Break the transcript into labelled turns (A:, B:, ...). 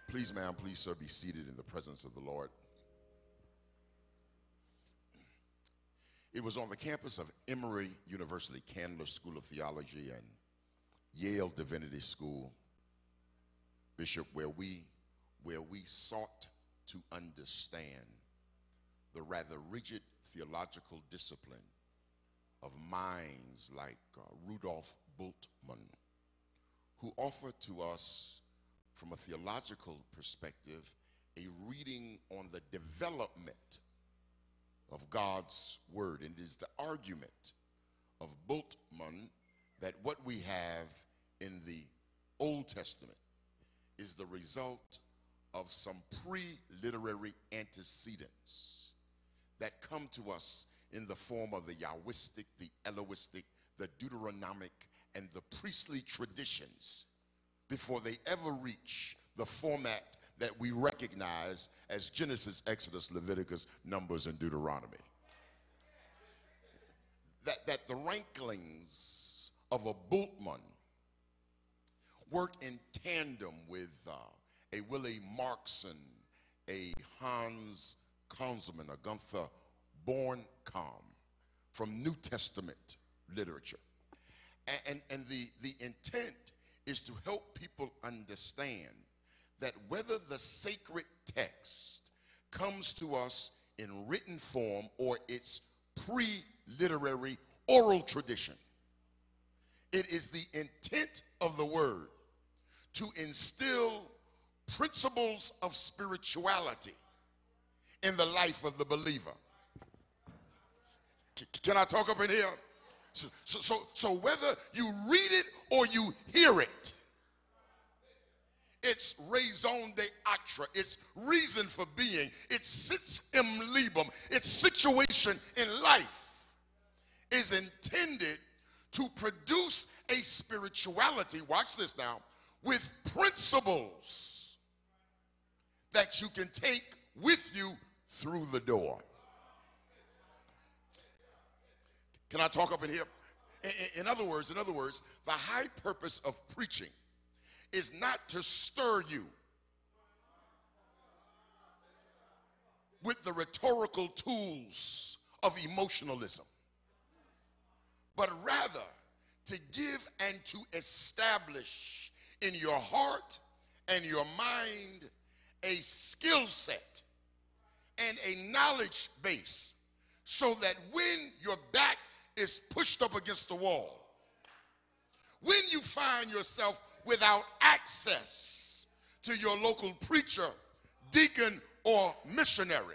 A: Please, ma'am, please, sir, be seated in the presence of the Lord. It was on the campus of Emory University, Candler School of Theology, and Yale Divinity School, Bishop, where we sought to understand the rather rigid theological discipline of minds like Rudolf Bultmann, who offered to us, from a theological perspective, a reading on the development of God's word. And it is the argument of Bultmann that what we have in the Old Testament is the result of some pre-literary antecedents that come to us in the form of the Yahwistic, the Elohistic, the Deuteronomic, and the priestly traditions before they ever reach the format that we recognize as Genesis, Exodus, Leviticus, Numbers, and Deuteronomy. That the ranklings of a Bultmann work in tandem with a Willie Markson, a Hans Konzelman, a Gunther Bornkamm from New Testament literature. And the intent is to help people understand that whether the sacred text comes to us in written form or its pre-literary oral tradition, it is the intent of the word to instill principles of spirituality in the life of the believer. Can I talk up in here? So whether you read it or you hear it, its raison d'etre, its reason for being, its sitz im libum, its situation in life is intended to produce a spirituality, watch this now, with principles that you can take with you through the door. Can I talk up in here? In other words, the high purpose of preaching is not to stir you with the rhetorical tools of emotionalism, but rather to give and to establish in your heart and your mind a skill set and a knowledge base, so that when your back is pushed up against the wall, when you find yourself without access to your local preacher, deacon, or missionary,